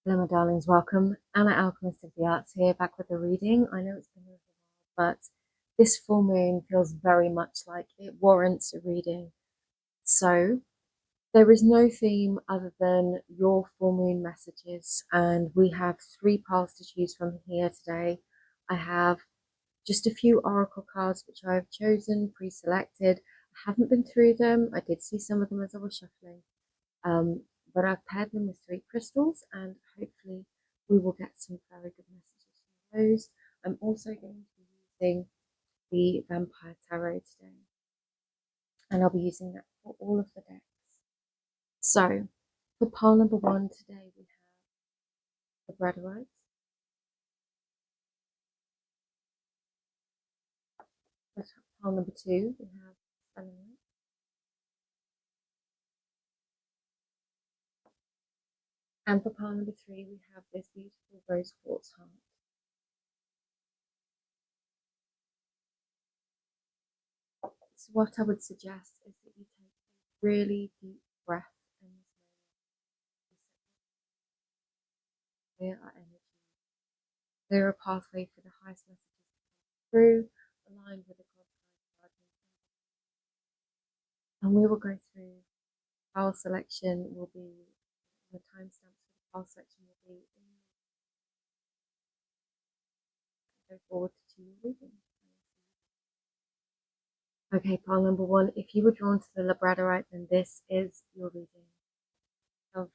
Hello, my darlings. Welcome. Anna, Alchemist of the Arts, here, back with a reading. I know it's been a little while, but this full moon feels very much like it warrants a reading. So, there is no theme other than your full moon messages, and we have 3 piles to choose from here today. I have just a few oracle cards which I have chosen, pre-selected. I haven't been through them. I did see some of them as I was shuffling. Um, but I've paired them with 3 crystals, and hopefully we will get some very good messages from those. I'm also going to be using the Vampire Tarot today, and I'll be using that for all of the decks. So, for pile number 1 today, we have the Braderites. For pile number 2, we have Selenite. And for pile number 3, we have this beautiful rose quartz heart. So what I would suggest is that you take a really deep breath in this moment. Clear our energy. Clear a pathway for the highest messages to come through, aligned with the God's guidance. And we will go through our selection will be the timestamps for the pile selection will be in go forward to your reading. Okay, pile number 1. If you were drawn to the Labradorite, then this is your reading. Of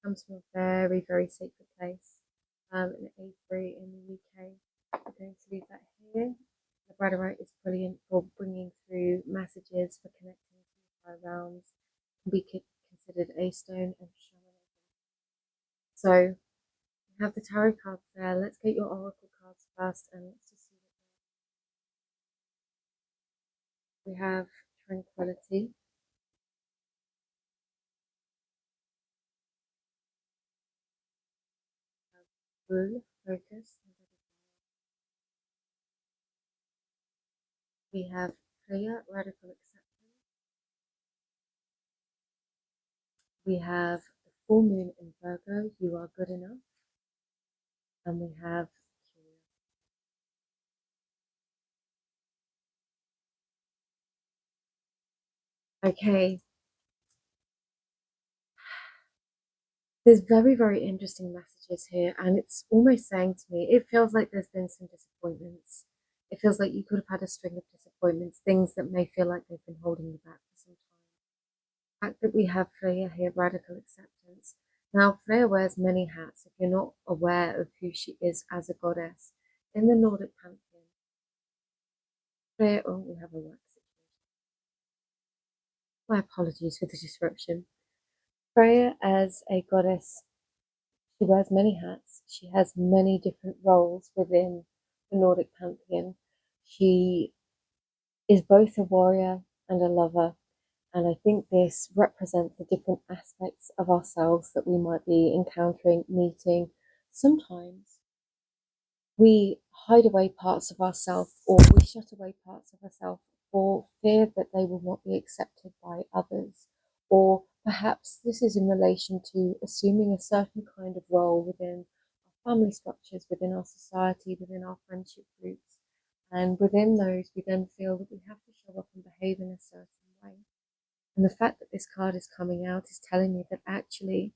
comes from a very, very sacred place. In Avebury in the UK. I'm going to leave that here. Labradorite is brilliant for bringing through messages, for connecting to higher realms. Can be considered a stone of shamanism. So we have the tarot cards there. Let's get your oracle cards first, and let's just see what we have. Tranquility. Rule, focus. We have clear, radical acceptance. We have the full moon in Virgo. You are good enough. And we have okay. There's very, very interesting messages here, and it's almost saying to me, it feels like there's been some disappointments. It feels like you could have had a string of disappointments, things that may feel like they've been holding you back for some time. The fact that we have Freya here, radical acceptance. Now, Freya wears many hats if you're not aware of who she is as a goddess. In the Nordic pantheon, Freya, oh, we have a work situation. My apologies for the disruption. Freya, as a goddess, she wears many hats. She has many different roles within the Nordic pantheon. She is both a warrior and a lover, and I think this represents the different aspects of ourselves that we might be encountering, meeting. Sometimes we hide away parts of ourselves, or we shut away parts of ourselves for fear that they will not be accepted by others. Or perhaps this is in relation to assuming a certain kind of role within our family structures, within our society, within our friendship groups. And within those, we then feel that we have to show up and behave in a certain way. And the fact that this card is coming out is telling me that actually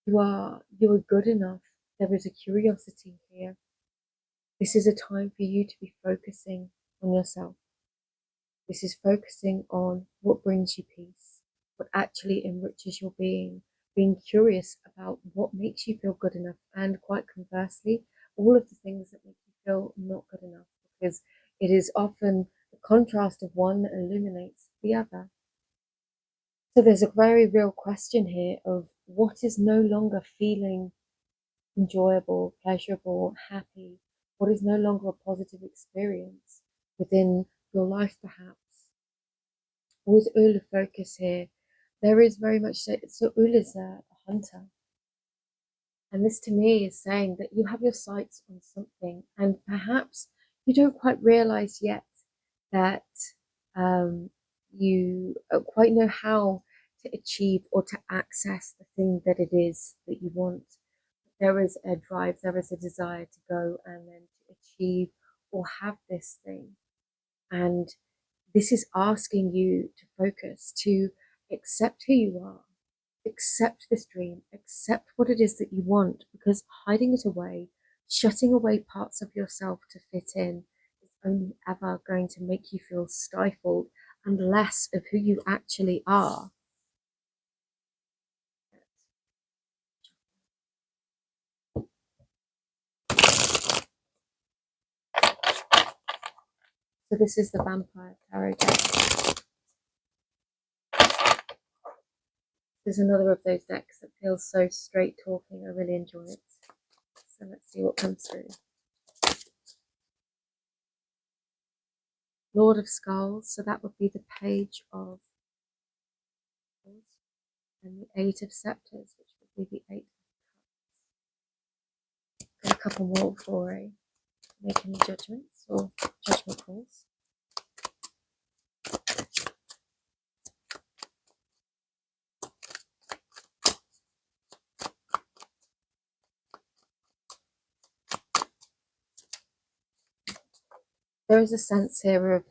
you are good enough. There is a curiosity here. This is a time for you to be focusing on yourself. This is focusing on what brings you peace, what actually enriches your being curious about what makes you feel good enough, and quite conversely, all of the things that make you feel not good enough, because it is often the contrast of one that illuminates the other. So there's a very real question here of what is no longer feeling enjoyable, pleasurable, happy, what is no longer a positive experience within your life, perhaps. With Ula focus here, there is very much so Ula is a hunter. And this to me is saying that you have your sights on something, and perhaps you don't quite realize yet that you quite know how to achieve or to access the thing that it is that you want. There is a drive, there is a desire to go and then to achieve or have this thing. And this is asking you to focus, to accept who you are, accept this dream, accept what it is that you want, because hiding it away, shutting away parts of yourself to fit in, is only ever going to make you feel stifled and less of who you actually are. So this is the Vampire Tarot deck. There's another of those decks that feels so straight talking. I really enjoy it. So let's see what comes through. Lord of Skulls, so that would be the Page of Swords, and the Eight of Scepters, which would be the Eight of Cups. Got a couple more for make any judgments or judgment calls. There is a sense here of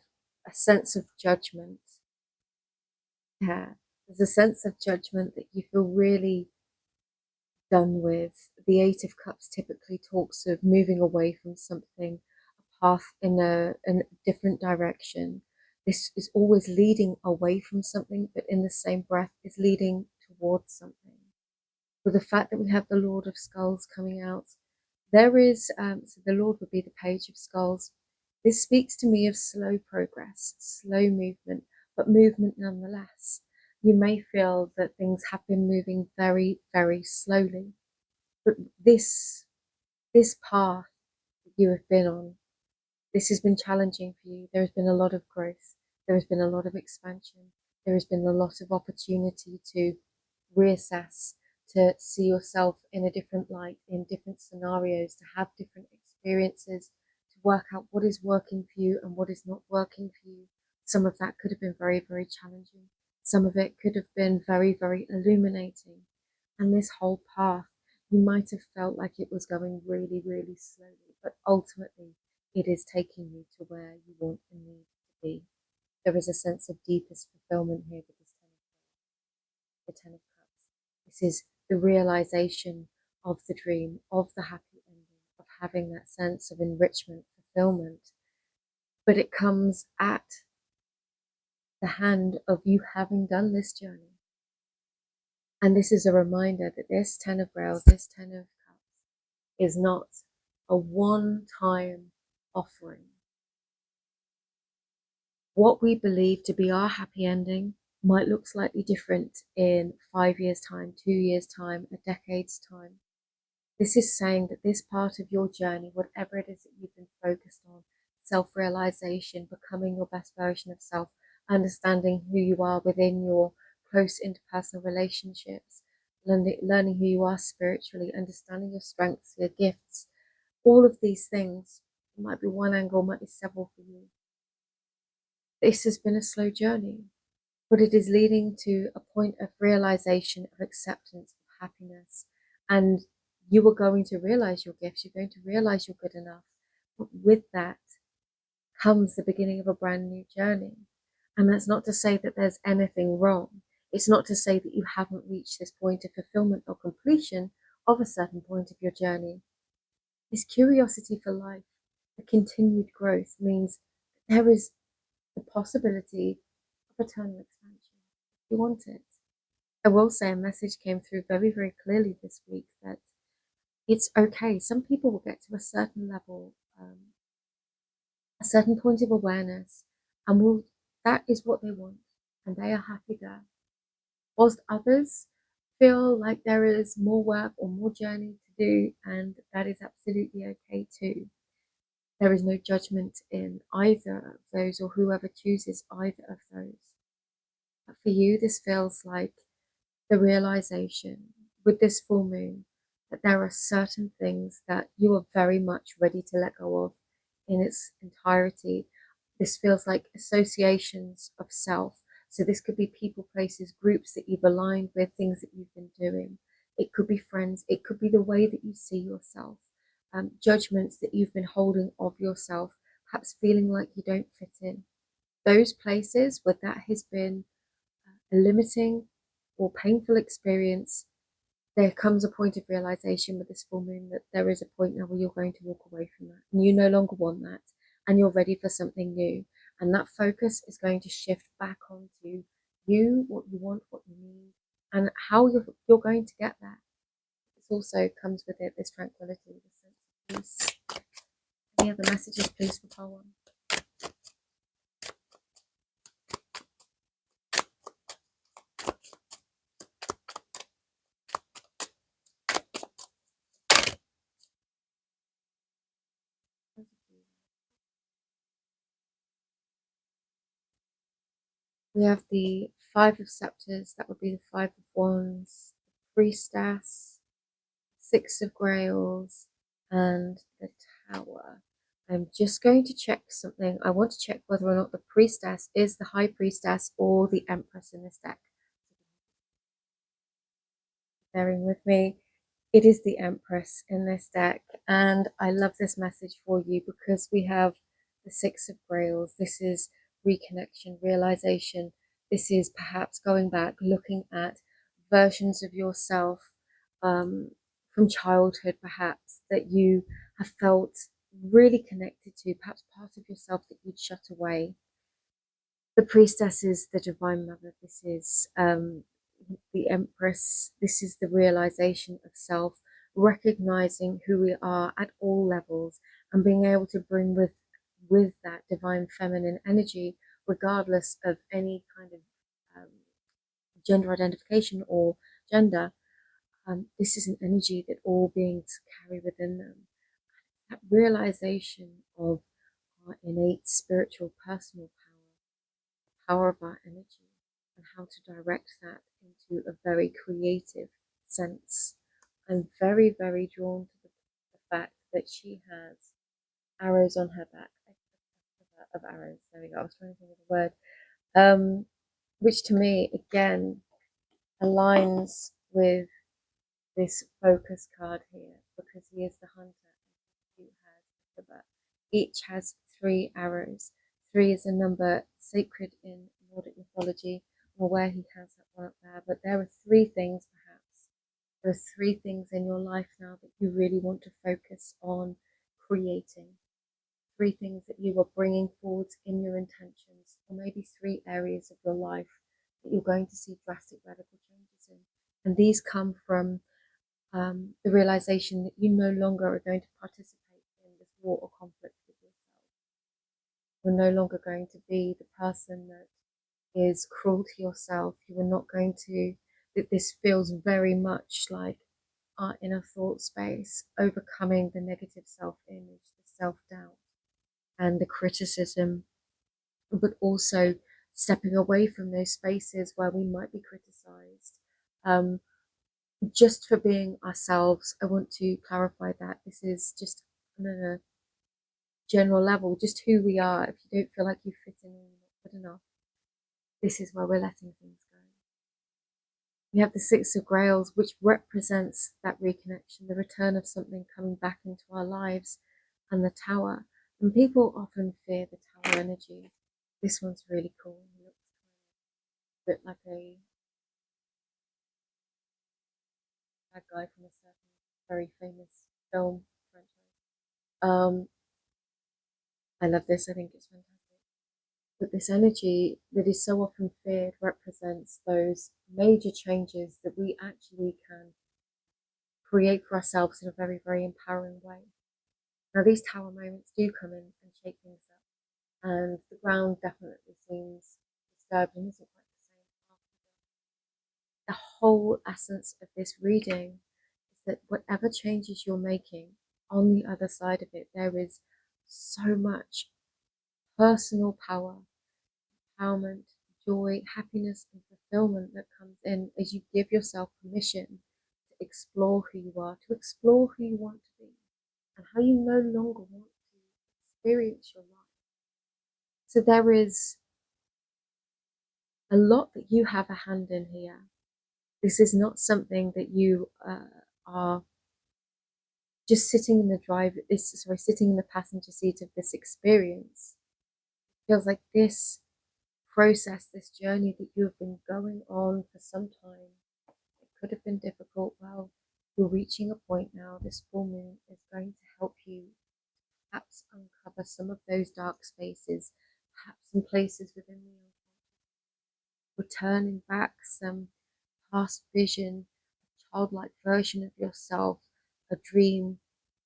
a sense of judgment. Yeah, there's a sense of judgment that you feel really done with. The Eight of Cups typically talks of moving away from something, a path in a different direction. This is always leading away from something, but in the same breath is leading towards something. With the fact that we have the Lord of Skulls coming out, there is, so the Lord would be the Page of Skulls. This speaks to me of slow progress, slow movement, but movement nonetheless. You may feel that things have been moving very, very slowly, but this path that you have been on, this has been challenging for you. There has been a lot of growth. There has been a lot of expansion. There has been a lot of opportunity to reassess, to see yourself in a different light, in different scenarios, to have different experiences, to work out what is working for you and what is not working for you. Some of that could have been very, very challenging. Some of it could have been very, very illuminating. And this whole path, you might have felt like it was going really, really slowly, but ultimately it is taking you to where you want and need to be. There is a sense of deepest fulfillment here with this the Ten of Cups. This is the realization of the dream, of the happy ending, of having that sense of enrichment, fulfillment. But it comes at the hand of you having done this journey. And this is a reminder that this Ten of Grails, this Ten of Cups, is not a one-time offering. What we believe to be our happy ending might look slightly different in 5 years' time, 2 years' time, a decade's time. This is saying that this part of your journey, whatever it is that you've been focused on, self-realization, becoming your best version of self, understanding who you are within your close interpersonal relationships, learning who you are spiritually, understanding your strengths, your gifts, all of these things. It might be one angle, might be several for you. This has been a slow journey, but it is leading to a point of realization, of acceptance, of happiness. And you are going to realize your gifts, you're going to realize you're good enough. But with that comes the beginning of a brand new journey. And that's not to say that there's anything wrong. It's not to say that you haven't reached this point of fulfillment or completion of a certain point of your journey. This curiosity for life, the continued growth, means there is the possibility of eternal expansion if you want it. I will say a message came through very, very clearly this week that it's okay. Some people will get to a certain level, a certain point of awareness, and that is what they want, and they are happy there. Whilst others feel like there is more work or more journey to do, and that is absolutely okay too. There is no judgment in either of those or whoever chooses either of those. But for you, this feels like the realization with this full moon that there are certain things that you are very much ready to let go of in its entirety. This feels like associations of self, So this could be people, places, groups that you've aligned with, things that you've been doing. It could be friends. It could be the way that you see yourself, judgments that you've been holding of yourself, perhaps feeling like you don't fit in. Those places where that has been a limiting or painful experience, there comes a point of realization with this full moon that there is a point now where you're going to walk away from that and you no longer want that and you're ready for something new. And that focus is going to shift back onto you, what you want, what you need, and how you're going to get there. This also comes with it, this tranquility, this sense of peace. Any other messages, please, for pile one? We have the Five of Scepters, that would be the Five of Wands, the Priestess, Six of Grails, and the Tower. I'm just going to check something. I want to check whether or not the Priestess is the High Priestess or the Empress in this deck. Bearing with me. It is the Empress in this deck, and I love this message for you because we have the Six of Grails. This is reconnection, realization. This is perhaps going back, looking at versions of yourself from childhood, perhaps, that you have felt really connected to, perhaps part of yourself that you'd shut away. The Priestess is the Divine Mother. This is the Empress. This is the realization of self, recognizing who we are at all levels, and being able to bring with that divine feminine energy, regardless of any kind of gender identification or gender. This is an energy that all beings carry within them. That realization of our innate spiritual personal power of our energy, and how to direct that into a very creative sense. I'm very, very drawn to the fact that she has arrows on her back. Of arrows. There we go. I was trying to think of the word. Which to me, again, aligns with this focus card here, because he is the hunter who has the quiver. Each has 3 arrows. 3 is a number sacred in Nordic mythology. I'm aware he has that one up there, but there are 3 things perhaps. There are 3 things in your life now that you really want to focus on creating. 3 things that you are bringing forward in your intentions, or maybe 3 areas of your life that you're going to see drastic radical changes in. And these come from the realization that you no longer are going to participate in this war or conflict with yourself. You're no longer going to be the person that is cruel to yourself. You are not going to, that this feels very much like our inner thought space, overcoming the negative self-image, the self-doubt, and the criticism, but also stepping away from those spaces where we might be criticized. Just for being ourselves. I want to clarify that this is just on a general level, just who we are. If you don't feel like you fit in or you're not good enough, this is where we're letting things go. We have the Six of Grails, which represents that reconnection, the return of something coming back into our lives, and the Tower. And people often fear the Tower energy. This one's really cool. It looks a bit like a bad guy from a certain very famous film franchise. I love this. I think it's fantastic. But this energy that is so often feared represents those major changes that we actually can create for ourselves in a very, very empowering way. Now, these tower moments do come in and shake things up, and the ground definitely seems disturbed and isn't quite the same. The whole essence of this reading is that whatever changes you're making, on the other side of it, there is so much personal power, empowerment, joy, happiness, and fulfillment that comes in as you give yourself permission to explore who you are, to explore who you want to be, and how you no longer want to experience your life. So there is a lot that you have a hand in here. This is not something that you are just sitting in sitting in the passenger seat of this experience. It feels like this process, this journey that you have been going on for some time, it could have been difficult. Well, you're reaching a point now. This full moon is going to help you perhaps uncover some of those dark spaces, perhaps some places within the returning back some past vision, a childlike version of yourself, a dream,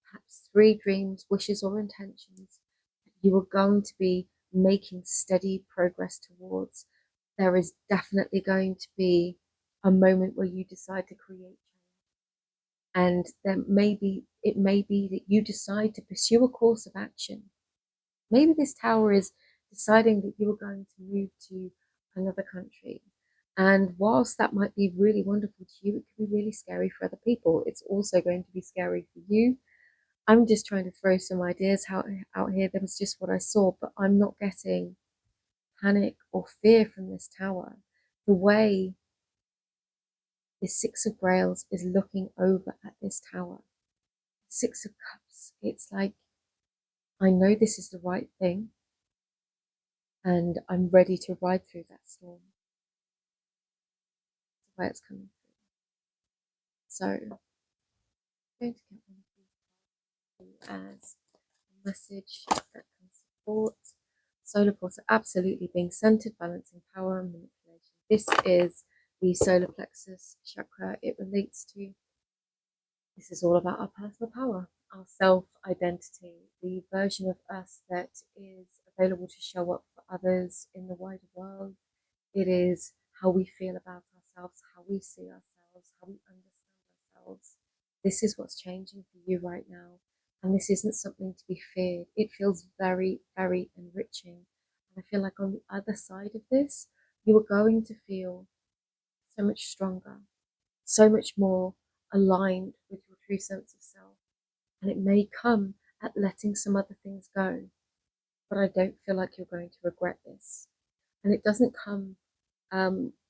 perhaps 3 dreams, wishes, or intentions that you are going to be making steady progress towards. There is definitely going to be a moment where you decide to create change. And it may be that you decide to pursue a course of action. Maybe this tower is deciding that you are going to move to another country. And whilst that might be really wonderful to you, it can be really scary for other people. It's also going to be scary for you. I'm just trying to throw some ideas out here. That was just what I saw, but I'm not getting panic or fear from this tower. The way the Six of Grails is looking over at this tower, Six of Cups, it's like, I know this is the right thing, and I'm ready to ride through that storm. That's the way it's coming through. So I'm going to get one of these as a message that can support solar plexus, absolutely being centered, balancing power and manipulation. This is the solar plexus chakra. It relates to, this is all about our personal power, our self-identity, the version of us that is available to show up for others in the wider world. It is how we feel about ourselves, how we see ourselves, how we understand ourselves. This is what's changing for you right now. And this isn't something to be feared. It feels very, very enriching. And I feel like on the other side of this, you are going to feel so much stronger, so much more aligned with your true sense of self. And it may come at letting some other things go. But I don't feel like you're going to regret this. And it doesn't come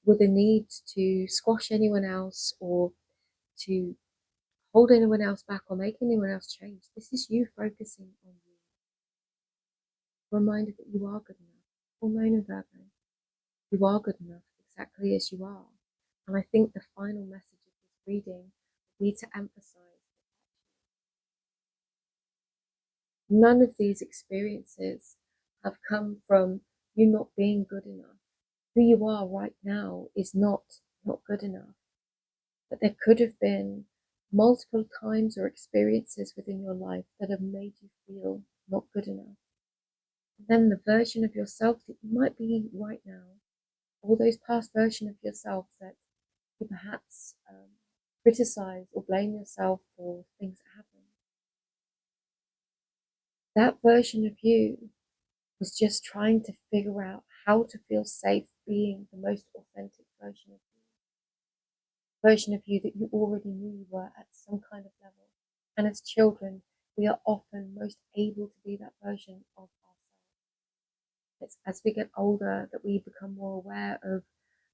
with a need to squash anyone else or to hold anyone else back or make anyone else change. This is you focusing on you. Reminder that you are good enough. Full moon in Virgo. You are good enough exactly as you are. And I think the final message of this reading we need to emphasize none of these experiences have come from you not being good enough. Who you are right now is not good enough. But there could have been multiple times or experiences within your life that have made you feel not good enough. And then the version of yourself that you might be right now, all those past versions of yourself that you perhaps criticize or blame yourself for things that happen. That version of you was just trying to figure out how to feel safe being the most authentic version of you. Version of you that you already knew you were at some kind of level. And as children, we are often most able to be that version of ourselves. It's as we get older that we become more aware of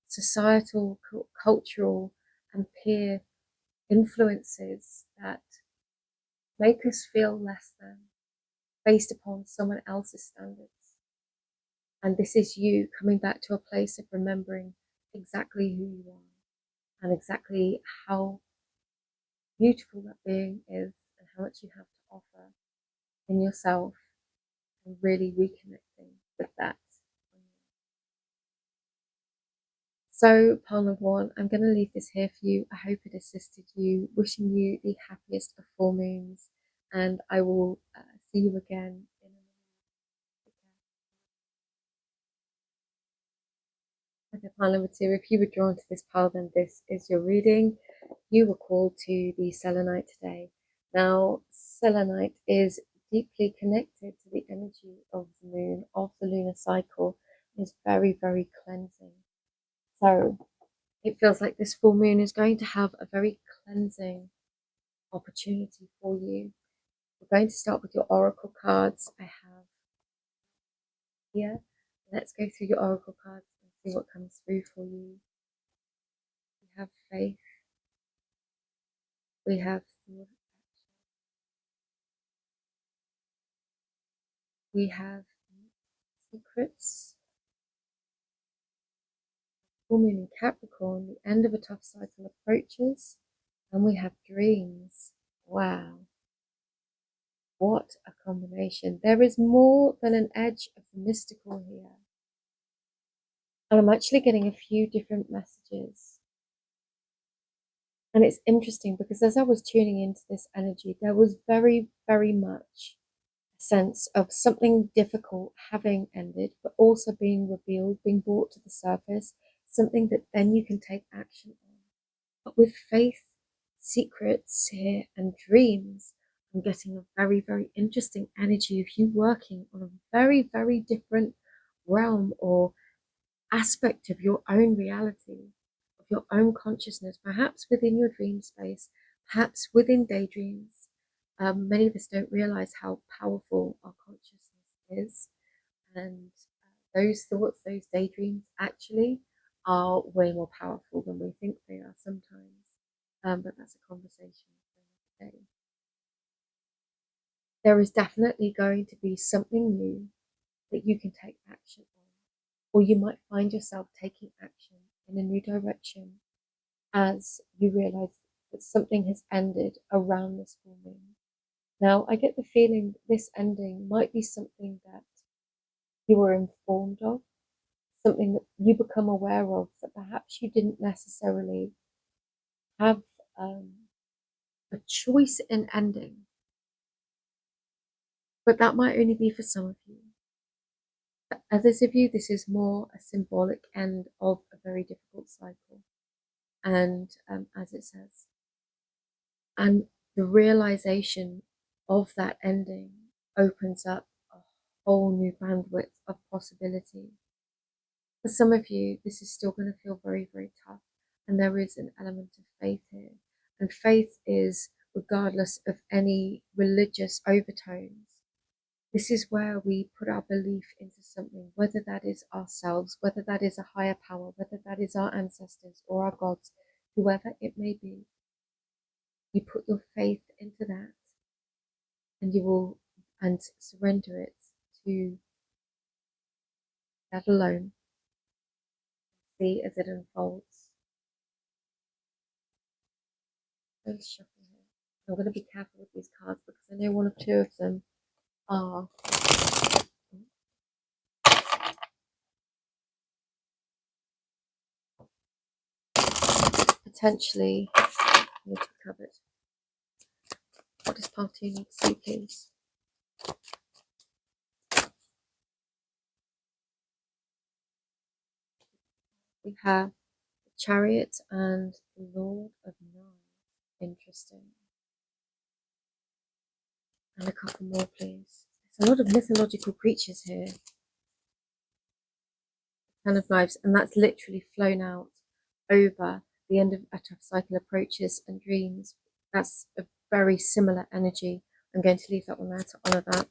societal, cultural, and peer influences that make us feel less than based upon someone else's standards. And this is you coming back to a place of remembering exactly who you are and exactly how beautiful that being is and how much you have to offer in yourself and really reconnecting with that. So, Pile of One, I'm going to leave this here for you. I hope it assisted you. Wishing you the happiest of full moons, and I will see you again in a minute. Okay, pile number 2. If you were drawn to this pile, then this is your reading. You were called to the selenite today. Now, selenite is deeply connected to the energy of the moon, of the lunar cycle. It's very, very cleansing. So it feels like this full moon is going to have a very cleansing opportunity for you. We're going to start with your oracle cards. I have here. Let's go through your oracle cards and See what comes through for you. We have faith. We have thought. We have secrets. Full moon in Capricorn, the end of a tough cycle approaches, and we have dreams. Wow, what a combination. There is more than an edge of the mystical here. And I'm actually getting a few different messages. And it's interesting because as I was tuning into this energy, there was very, very much a sense of something difficult having ended, but also being revealed, being brought to the surface, something that then you can take action on. But with faith, secrets here, and dreams, I'm getting a very, very interesting energy of you working on a very, very different realm or aspect of your own reality, of your own consciousness, perhaps within your dream space, perhaps within daydreams. Many of us don't realize how powerful our consciousness is. And those thoughts, those daydreams actually are way more powerful than we think they are sometimes. But that's a conversation for another day. There is definitely going to be something new that you can take action on, or you might find yourself taking action in a new direction as you realize that something has ended around this full moon. Now, I get the feeling this ending might be something that you were informed of, something that you become aware of that perhaps you didn't necessarily have a choice in ending. But that might only be for some of you. For others of you, this is more a symbolic end of a very difficult cycle. And as it says, and the realization of that ending opens up a whole new bandwidth of possibility. For some of you, this is still going to feel very, very tough. And there is an element of faith here. And faith is, regardless of any religious overtones, this is where we put our belief into something, whether that is ourselves, whether that is a higher power, whether that is our ancestors or our gods, whoever it may be. You put your faith into that and you will surrender it to that alone. See as it unfolds. Let's shuffle here. I'm going to be careful with these cards because I know one or two of them are potentially need to be covered. What does part 2 need to see, please? We have the Chariot and the Lord of Knives. Interesting. And a couple more, please. There's a lot of mythological creatures here. Ten of Knives, and that's literally flown out over the end of a tough cycle approaches and dreams. That's a very similar energy. I'm going to leave that one there to honor that.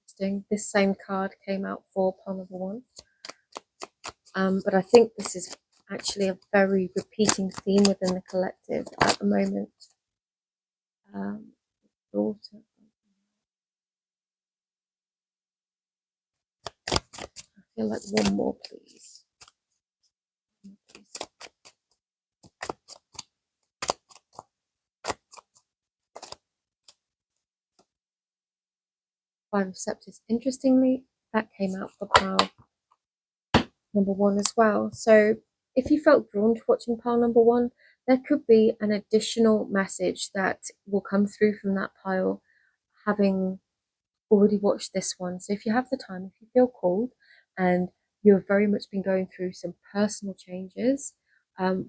Interesting. This same card came out for pile number 1. But I think this is actually a very repeating theme within the collective at the moment. Daughter. I feel like one more, please. Five of Scepters. Interestingly, that came out for pile number 1 as well. So if you felt drawn to watching pile number 1, there could be an additional message that will come through from that pile, having already watched this one. So if you have the time, if you feel called and you've very much been going through some personal changes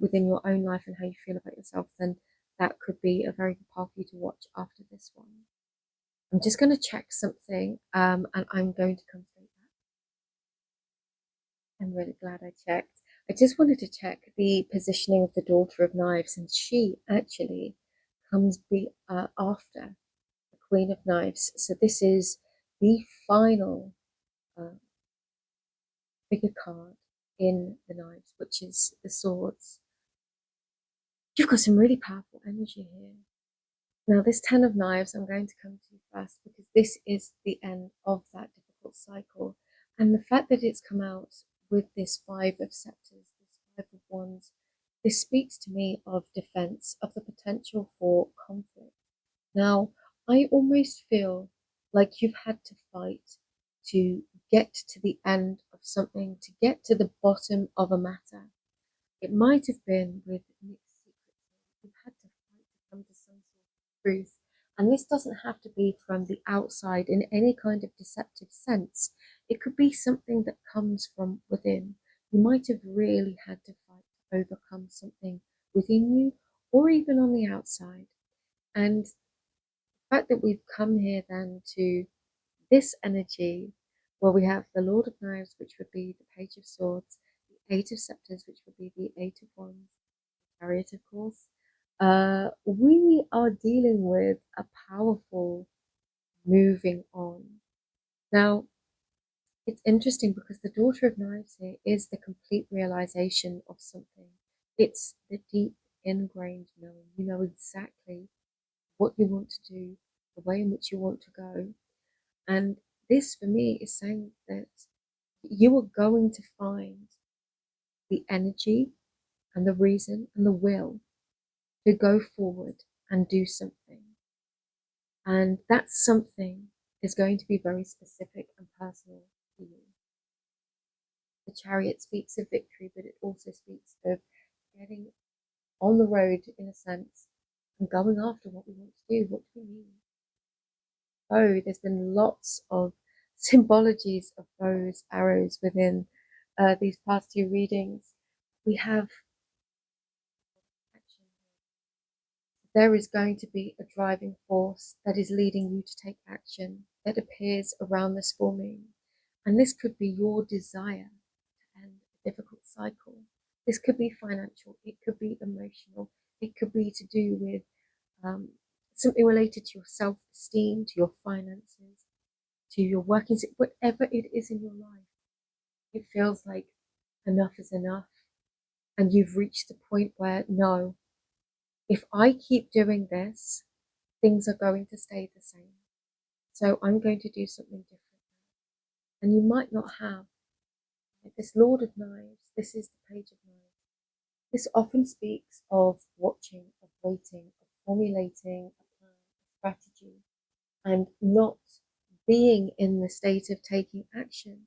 within your own life and how you feel about yourself, then that could be a very good part for you to watch after this one. I'm just going to check something and I'm going to come through that. I'm really glad I checked. I just wanted to check the positioning of the Daughter of Knives, and she actually comes after the Queen of Knives. So this is the final uh, figure card in the knives, which is the swords. You've got some really powerful energy here. Now, this 10 of knives, I'm going to come to first because this is the end of that difficult cycle. And the fact that it's come out with this 5 of scepters, this 5 of wands, this speaks to me of defense, of the potential for conflict. Now, I almost feel like you've had to fight to get to the end of something, to get to the bottom of a matter. It might have been with mixed secrets. You've had to fight to come to some sort of truth. And this doesn't have to be from the outside in any kind of deceptive sense. It could be something that comes from within. You might have really had to fight to overcome something within you or even on the outside. And the fact that we've come here then to this energy where we have the Lord of Knives, which would be the Page of Swords, the Eight of Scepters, which would be the Eight of Wands, Chariot, of course. We are dealing with a powerful moving on. Now, it's interesting because the Daughter of Knives here is the complete realization of something. It's the deep ingrained knowing. You know exactly what you want to do, the way in which you want to go. And this for me is saying that you are going to find the energy and the reason and the will to go forward and do something. And that something is going to be very specific and personal to you. The Chariot speaks of victory, but it also speaks of getting on the road in a sense and going after what we want to do. What do we need? Oh, there's been lots of symbologies of bows, arrows within these past two readings. We have action. There is going to be a driving force that is leading you to take action that appears around this full moon. And this could be your desire to end a difficult cycle. This could be financial, it could be emotional, it could be to do with something related to your self-esteem, to your finances, to your workings, whatever it is in your life. It feels like enough is enough. And you've reached the point where, no, if I keep doing this, things are going to stay the same. So I'm going to do something different. And you might not have this Lord of Knives. This is the Page of Knives. This often speaks of watching, of waiting, of formulating a plan, a strategy, and not being in the state of taking action.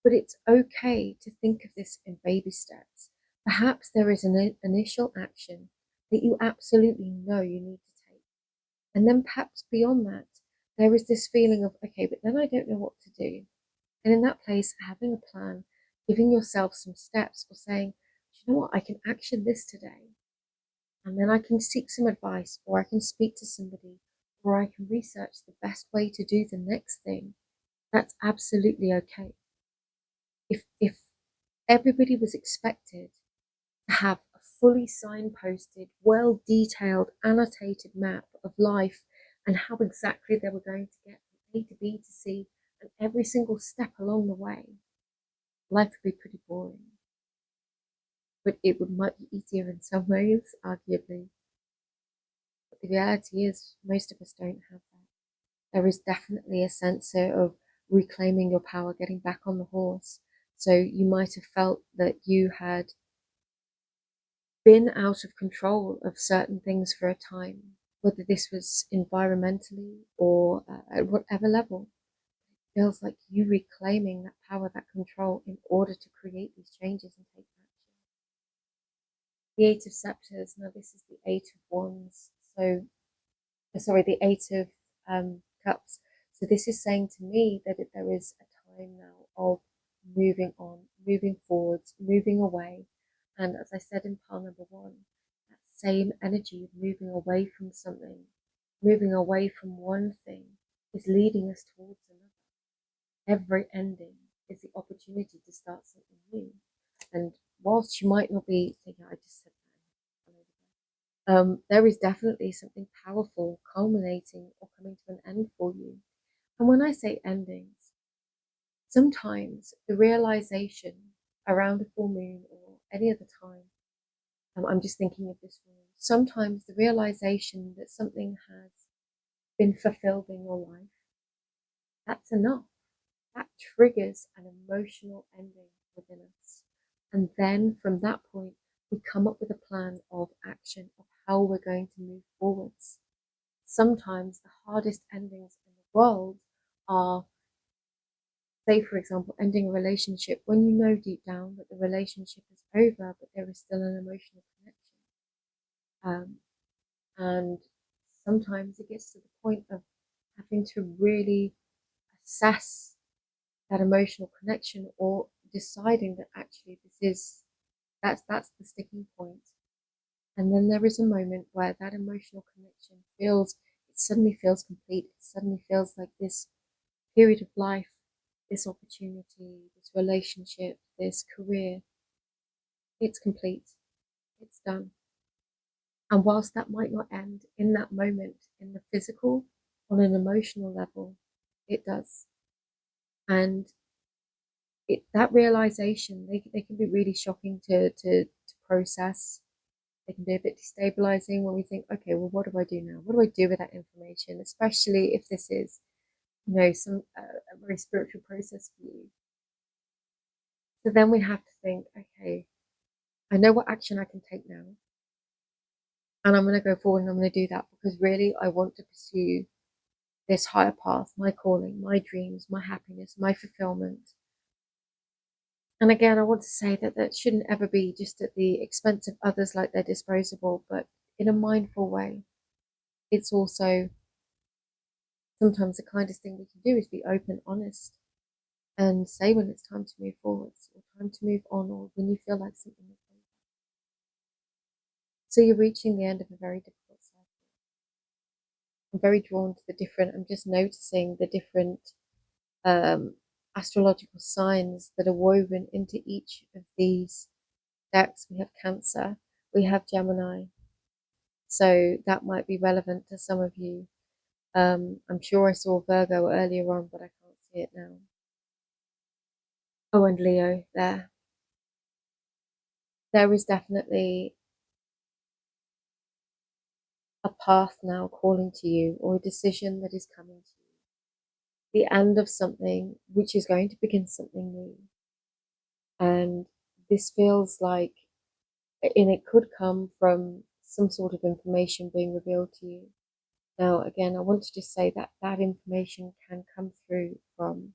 But it's okay to think of this in baby steps. Perhaps there is an initial action that you absolutely know you need to take. And then perhaps beyond that, there is this feeling of, okay, but then I don't know what to do. And in that place, having a plan, giving yourself some steps, or saying, you know what, I can action this today. And then I can seek some advice, or I can speak to somebody, or I can research the best way to do the next thing. That's absolutely okay. If everybody was expected to have a fully signposted, well detailed, annotated map of life and how exactly they were going to get from A to B to C and every single step along the way, life would be pretty boring. But it might be easier in some ways, arguably. But the reality is, most of us don't have that. There is definitely a sense of reclaiming your power, getting back on the horse. So you might have felt that you had been out of control of certain things for a time, whether this was environmentally or at whatever level. It feels like you reclaiming that power, that control in order to create these changes and take action. The Eight of Scepters, now this is the Eight of Wands, so sorry, the Eight of Cups. So this is saying to me that there is a time now of moving on, moving forwards, moving away. And as I said in pile number one, that same energy of moving away from something, moving away from one thing is leading us towards another. Every ending is the opportunity to start something new. And whilst you might not be thinking, I just said that, there is definitely something powerful culminating or coming to an end for you. And when I say endings, sometimes the realization around a full moon or any other time, I'm just thinking of this one, sometimes the realization that something has been fulfilled in your life, that's enough. That triggers an emotional ending within us. And then from that point, we come up with a plan of action of how we're going to move forwards. Sometimes the hardest endings in the world are, say, for example, ending a relationship when you know deep down that the relationship is over, but there is still an emotional connection. And sometimes it gets to the point of having to really assess that emotional connection, or deciding that actually that's the sticking point. And then there is a moment where that emotional connection suddenly feels complete. It suddenly feels like this period of life, this opportunity, this relationship, this career, it's complete, it's done. And whilst that might not end in that moment in the physical, on an emotional level, it does. And that realization, they can be really shocking to process. They can be a bit destabilizing when we think, okay, well, what do I do now? What do I do with that information? Especially if this is, some a very spiritual process for you. So then we have to think, okay, I know what action I can take now, and I'm going to go forward and I'm going to do that because really I want to pursue this higher path, my calling, my dreams, my happiness, my fulfillment. And again, I want to say that that shouldn't ever be just at the expense of others, like they're disposable, but in a mindful way. It's also sometimes the kindest thing we can do is be open, honest, and say when it's time to move forwards or time to move on, or when you feel like something is over. So you're reaching the end of a very difficult cycle. I'm very drawn to I'm just noticing the different um, astrological signs that are woven into each of these decks. We have Cancer, we have Gemini, so that might be relevant to some of you. I'm sure I saw Virgo earlier on, but I can't see it now. Oh, and Leo there. There is definitely a path now calling to you, or a decision that is coming to you. The end of something which is going to begin something new. And this feels like, and it could come from some sort of information being revealed to you. Now, again, I want to just say that that information can come through from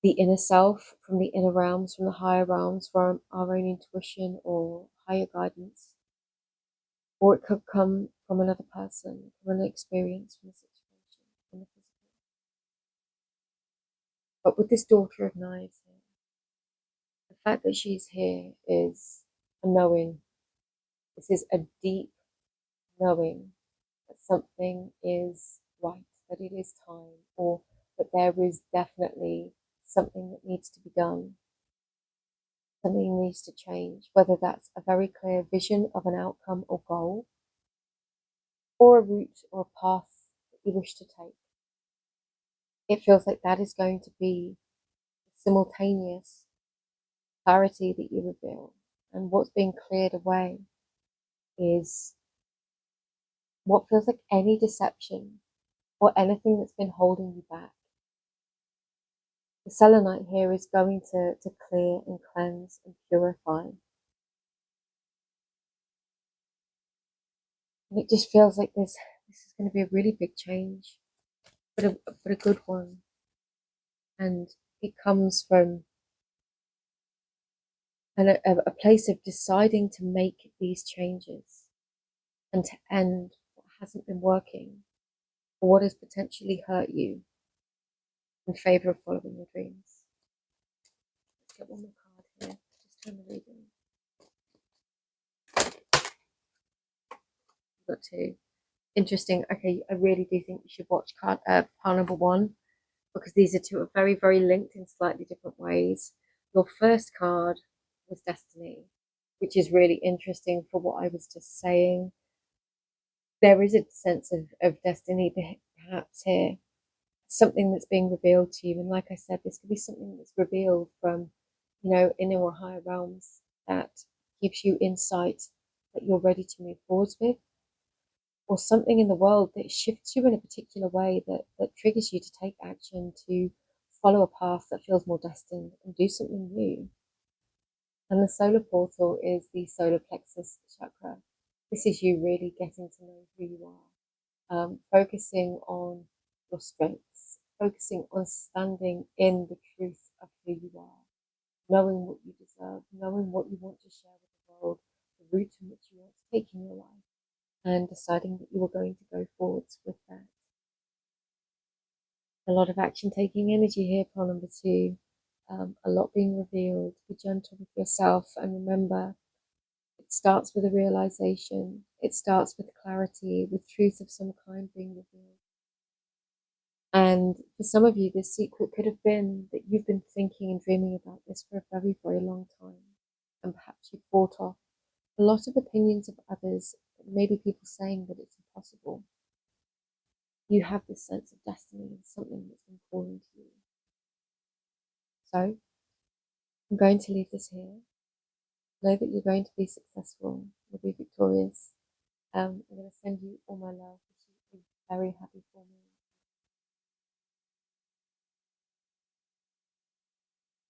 the inner self, from the inner realms, from the higher realms, from our own intuition or higher guidance. Or it could come from another person, from an experience, from a situation, from the physical. But with this Daughter of Knives here, the fact that she's here is a knowing. This is a deep knowing that something is right, that it is time, or that there is definitely something that needs to be done, something needs to change, whether that's a very clear vision of an outcome or goal, or a route or a path that you wish to take. It feels like that is going to be simultaneous clarity that you reveal. And what's being cleared away is what feels like any deception or anything that's been holding you back. The selenite here is going to clear and cleanse and purify. And it just feels like this is going to be a really big change, but a good one. And it comes from a place of deciding to make these changes and to end what hasn't been working or what has potentially hurt you in favor of following your dreams. Let's get one more card here. Just turn the reading. Got two. Interesting. Okay, I really do think you should watch pile number one, because these are two very, very linked in slightly different ways. Your first card was Destiny, which is really interesting for what I was just saying. There is a sense of destiny perhaps here, something that's being revealed to you. And like I said, this could be something that's revealed from, inner or higher realms that gives you insight that you're ready to move forwards with, or something in the world that shifts you in a particular way that triggers you to take action, to follow a path that feels more destined and do something new. And the solar portal is the solar plexus chakra. This is you really getting to know who you are, focusing on your strengths, focusing on standing in the truth of who you are, knowing what you deserve, knowing what you want to share with the world, the route in which you want to take in your life, and deciding that you are going to go forwards with that. A lot of action taking energy here, pile number 2. A lot being revealed. Be gentle with yourself, and remember, it starts with a realization. It starts with clarity, with truth of some kind being revealed. And for some of you, this secret could have been that you've been thinking and dreaming about this for a very, very long time. And perhaps you fought off a lot of opinions of others, maybe people saying that it's impossible. You have this sense of destiny and something that's been calling to you. So I'm going to leave this here. Know that you're going to be successful. You'll be victorious. I'm going to send you all my love. You'll be very happy for me.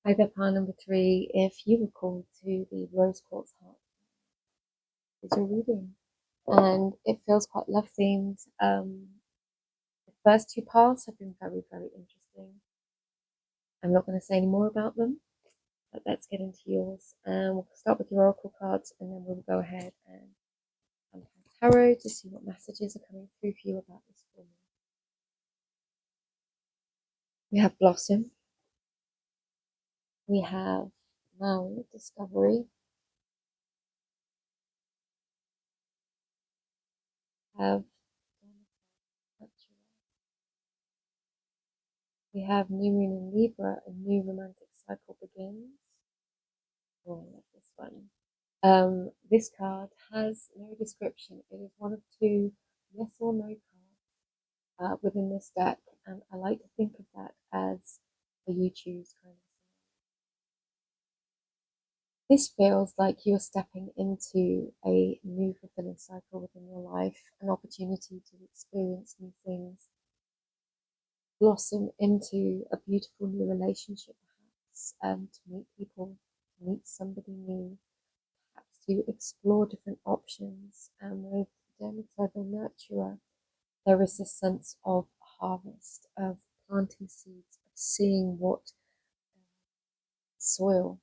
Hi there, pile number 3. If you were called to the Rose Quartz Heart, is your reading, and it feels quite love themed. The first 2 piles have been very, very interesting. I'm not going to say any more about them, but let's get into yours. And we'll start with your oracle cards, and then we'll go ahead and tarot to see what messages are coming through for you about this for me. We have Blossom. We have Maui, Discovery. We have New Moon in Libra, a new romantic cycle begins. Oh, I love this one. This card has no description. It is one of 2 yes or no cards within this deck, and I like to think of that as a you choose kind of thing. This feels like you are stepping into a new fulfilling cycle within your life, an opportunity to experience new things, blossom into a beautiful new relationship, perhaps, to meet people, to meet somebody new, perhaps to explore different options. And with Demeter, the nurturer, there is this sense of harvest, of planting seeds, of seeing what soil,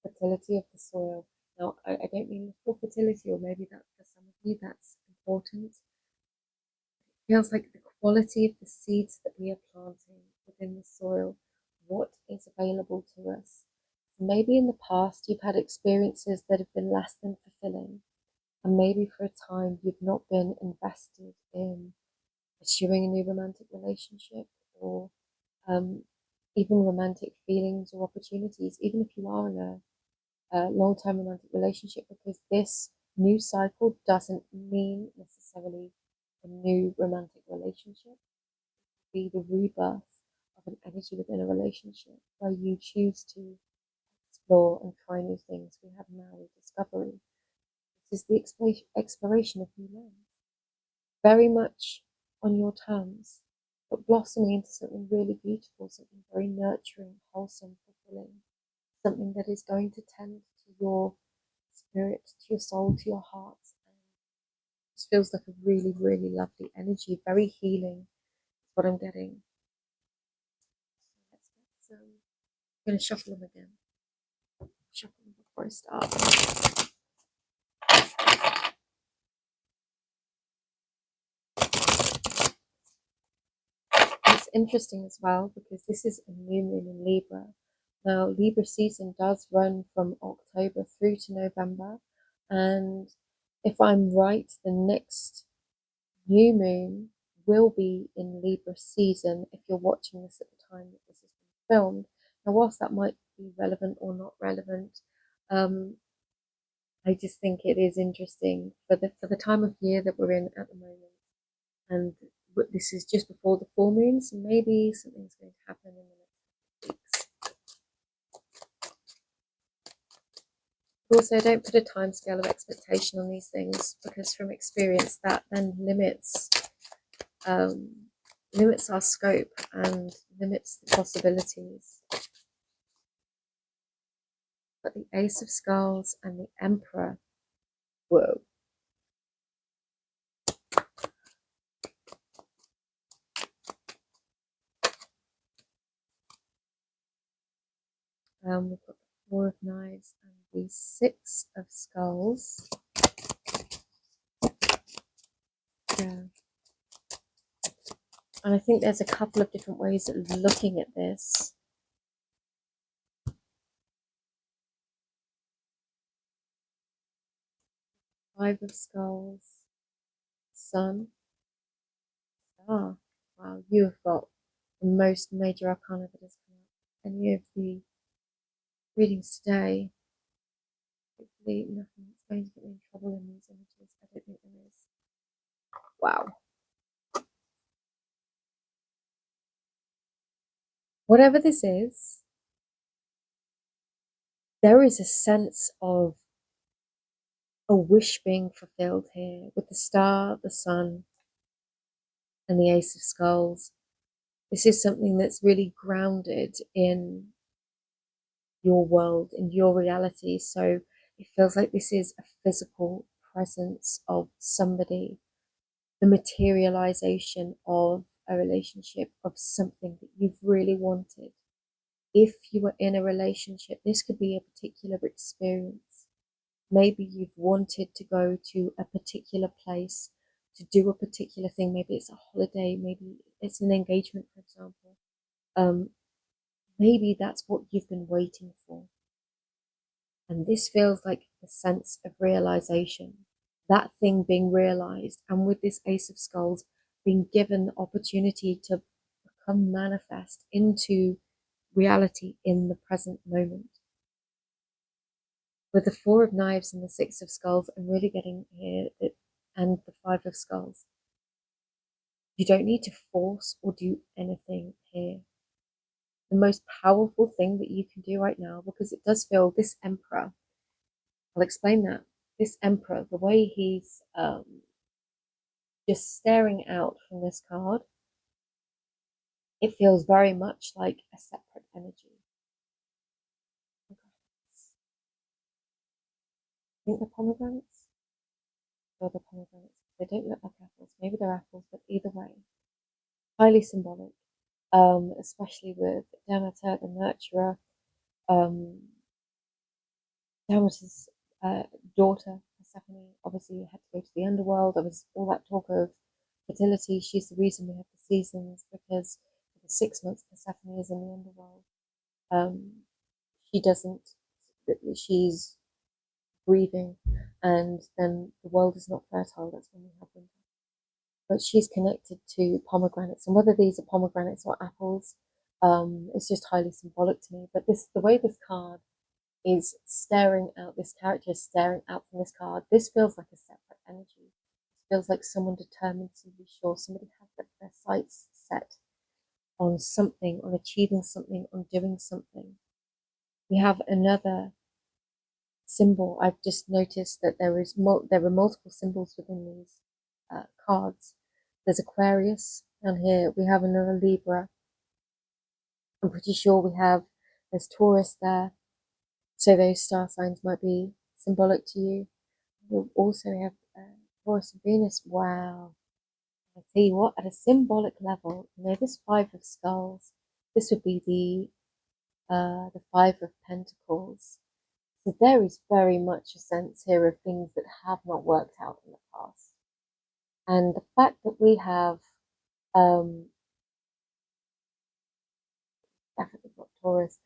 the fertility of the soil. Now, I don't mean full fertility, or maybe that for some of you that's important. It feels like the quality of the seeds that we are planting within the soil, what is available to us. Maybe in the past you've had experiences that have been less than fulfilling, and maybe for a time you've not been invested in pursuing a new romantic relationship, or even romantic feelings or opportunities, even if you are in a long-term romantic relationship, because this new cycle doesn't mean necessarily a new romantic relationship. It could be the rebirth of an energy within a relationship where you choose to explore and try new things. We have now discovery. This is the exploration of new lands, very much on your terms, but blossoming into something really beautiful, something very nurturing, wholesome, fulfilling, something that is going to tend to your spirit, to your soul, to your heart. This feels like a really, really lovely energy, very healing is what I'm getting. So I'm going to shuffle them again. Shuffle them before I start. It's interesting as well because this is a new moon in Libra. Now, Libra season does run from October through to November, and if I'm right, the next new moon will be in Libra season if you're watching this at the time that this has been filmed. Now, whilst that might be relevant or not relevant, I just think it is interesting for the time of year that we're in at the moment, and this is just before the full moon, so maybe something's going to happen in the next weeks. Also, don't put a time scale of expectation on these things, because from experience that then limits our scope and limits the possibilities. But the Ace of Skulls and the Emperor, whoa. We've got the Four of Knives and the Six of Skulls. Yeah. And I think there's a couple of different ways of looking at this. Five of Skulls, Sun, Star. Wow, you have got the most major arcana that has come up. Any of the readings today, hopefully nothing's going to get me in trouble in these images. I don't think there is. Wow. Whatever this is, there is a sense of a wish being fulfilled here with the Star, the Sun, and the Ace of Skulls. This is something that's really grounded in your world, in your reality. So it feels like this is a physical presence of somebody, the materialization of a relationship, of something that you've really wanted. If you were in a relationship, this could be a particular experience. Maybe you've wanted to go to a particular place to do a particular thing. Maybe it's a holiday, maybe it's an engagement, for example. Maybe that's what you've been waiting for. And this feels like a sense of realization, that thing being realized. And with this Ace of Skulls, being given the opportunity to become manifest into reality in the present moment. With the Four of Knives and the Six of Skulls, I'm really getting here, and the Five of Skulls. You don't need to force or do anything here. The most powerful thing that you can do right now, because it does feel this Emperor, I'll explain that. This Emperor, the way he's just staring out from this card, it feels very much like a separate energy. I think the pomegranates? Or the pomegranates. They don't look like apples. Maybe they're apples, but either way, highly symbolic. Especially with Demeter, the nurturer, Demeter's daughter, Persephone, obviously had to go to the underworld. There was all that talk of fertility. She's the reason we have the seasons, because for the 6 months Persephone is in the underworld. She doesn't, she's breathing, and then the world is not fertile. That's when we have winter. But she's connected to pomegranates, and whether these are pomegranates or apples, it's just highly symbolic to me. But the way this card is staring out, this character is staring out from this card, this feels like a separate energy. It feels like someone determined to be sure, somebody has their sights set on something, on achieving something, on doing something. We have another symbol. I've just noticed that there are multiple symbols within these cards. There's Aquarius down here. We have another Libra. I'm pretty sure there's Taurus there. So those star signs might be symbolic to you. We'll also have Taurus and Venus. Wow. I tell you what, at a symbolic level, this Five of Skulls, this would be the Five of Pentacles. So there is very much a sense here of things that have not worked out in the past. And the fact that we have definitely got Taurus,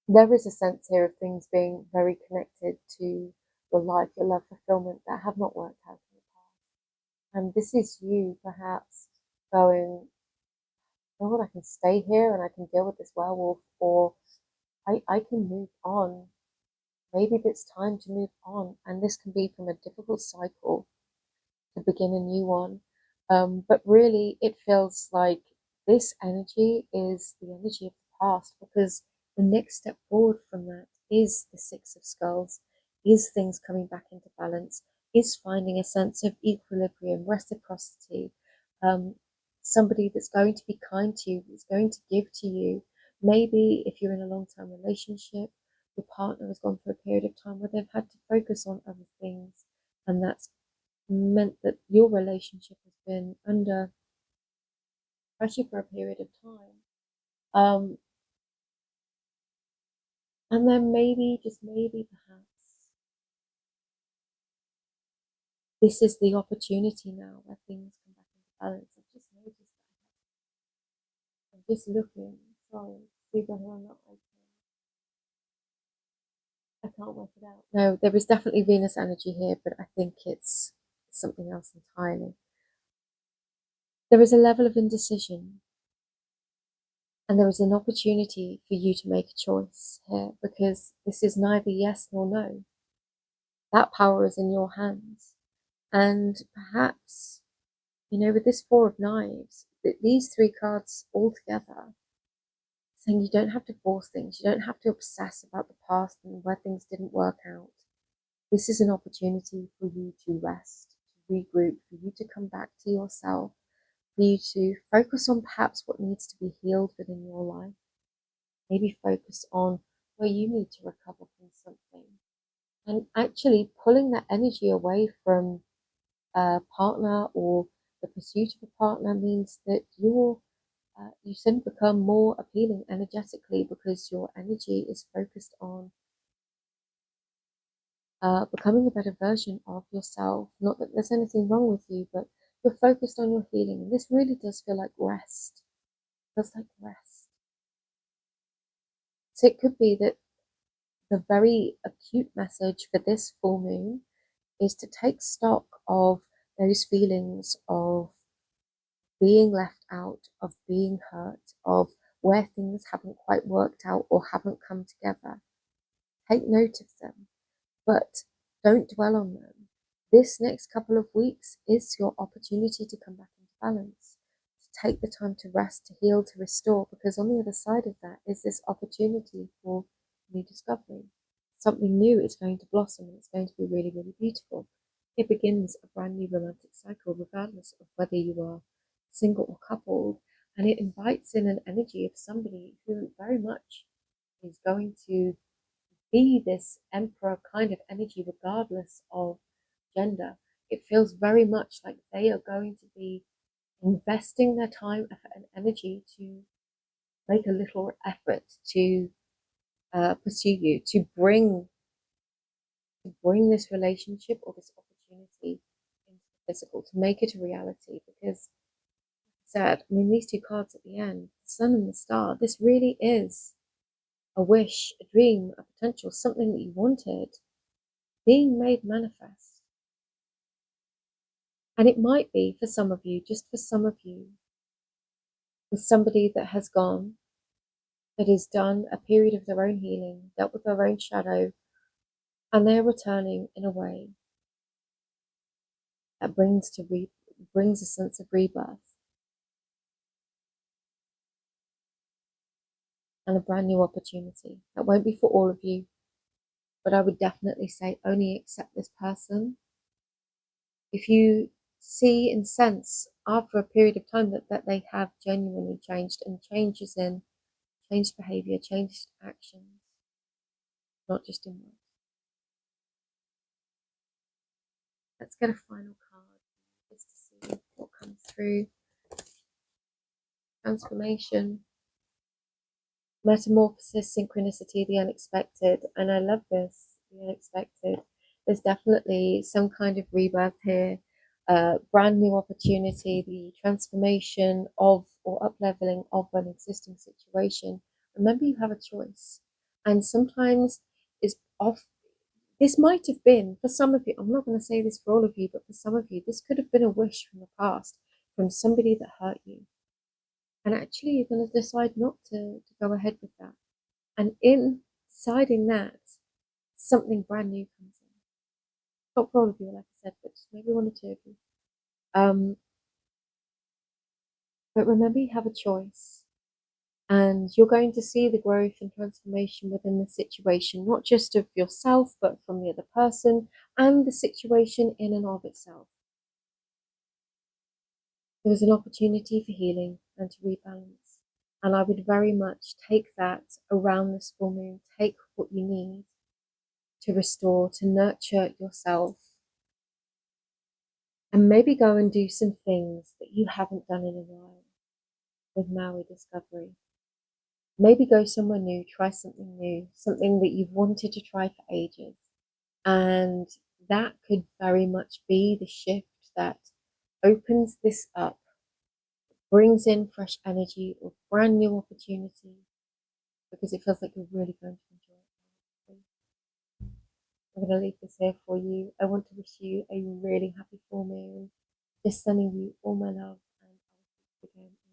there is a sense here of things being very connected to your life, your love fulfillment, that have not worked out in the past. And this is you perhaps going, you know what, I can stay here and I can deal with this werewolf, or I can move on. Maybe it's time to move on. And this can be from a difficult cycle to begin a new one. But really, it feels like this energy is the energy of the past, because the next step forward from that is the Six of Skulls, is things coming back into balance, is finding a sense of equilibrium, reciprocity, um, somebody that's going to be kind to you, that's going to give to you. Maybe if you're in a long-term relationship, your partner has gone through a period of time where they've had to focus on other things, and that's meant that your relationship has been under pressure for a period of time. And then maybe, just maybe, perhaps, this is the opportunity now where things come back into balance. I've just noticed that. I'm just looking. Sorry, see whether or not I can't work it out. No, there is definitely Venus energy here, but I think it's something else entirely. There is a level of indecision, and there is an opportunity for you to make a choice here, because this is neither yes nor no. That power is in your hands. And perhaps, with this Four of Knives, these three cards all together, saying you don't have to force things, you don't have to obsess about the past and where things didn't work out. This is an opportunity for you to rest, to regroup, for you to come back to yourself, for you to focus on perhaps what needs to be healed within your life. Maybe focus on where you need to recover from something. And actually pulling that energy away from a partner or the pursuit of a partner means that you soon become more appealing energetically, because your energy is focused on becoming a better version of yourself. Not that there's anything wrong with you, but you're focused on your healing. And this really does feel like rest. It feels like rest. So it could be that the very acute message for this full moon is to take stock of those feelings of being left out, of being hurt, of where things haven't quite worked out or haven't come together. Take note of them, but don't dwell on them. This next couple of weeks is your opportunity to come back into balance, to take the time to rest, to heal, to restore, because on the other side of that is this opportunity for new discovery. Something new is going to blossom, and it's going to be really, really beautiful. It begins a brand new romantic cycle, regardless of whether you are single or coupled, and it invites in an energy of somebody who very much is going to be this emperor kind of energy, regardless of gender. It feels very much like they are going to be investing their time, effort, and energy to make a little effort to pursue you, to bring this relationship or this opportunity into the physical, to make it a reality. Because, said, I mean, these two cards at the end, the sun and the star, this really is a wish, a dream, a potential, something that you wanted being made manifest. And it might be for some of you, just for some of you, with somebody that has gone, that has done a period of their own healing, dealt with their own shadow, and they're returning in a way that brings a sense of rebirth and a brand new opportunity. That won't be for all of you, but I would definitely say only accept this person if you see and sense after a period of time that they have genuinely changed, and changes in changed behavior, changed actions, not just in words. Let's get a final card just to see what comes through. Transformation, metamorphosis, synchronicity, the unexpected. And I love this, the unexpected. There's definitely some kind of rebirth here, brand new opportunity, the transformation of or up leveling of an existing situation. Remember, you have a choice. And sometimes is off. This might have been, for some of you, I'm not going to say this for all of you, but for some of you, this could have been a wish from the past, from somebody that hurt you. And actually, you're going to decide not to go ahead with that. And in deciding that, something brand new comes in. Not for all of you, like I said, but just maybe one or two of you. But remember, you have a choice. And you're going to see the growth and transformation within the situation, not just of yourself, but from the other person and the situation in and of itself. There is an opportunity for healing and to rebalance. And I would very much take that around this full moon. Take what you need to restore, to nurture yourself, and maybe go and do some things that you haven't done in a while with Maui Discovery. Maybe go somewhere new, try something new, something that you've wanted to try for ages. And that could very much be the shift that opens this up, brings in fresh energy or brand new opportunity, because it feels like you're really going to enjoy it. I'm going to leave this here for you. I want to wish you a really happy full moon. Just sending you all my love, and I'll see you again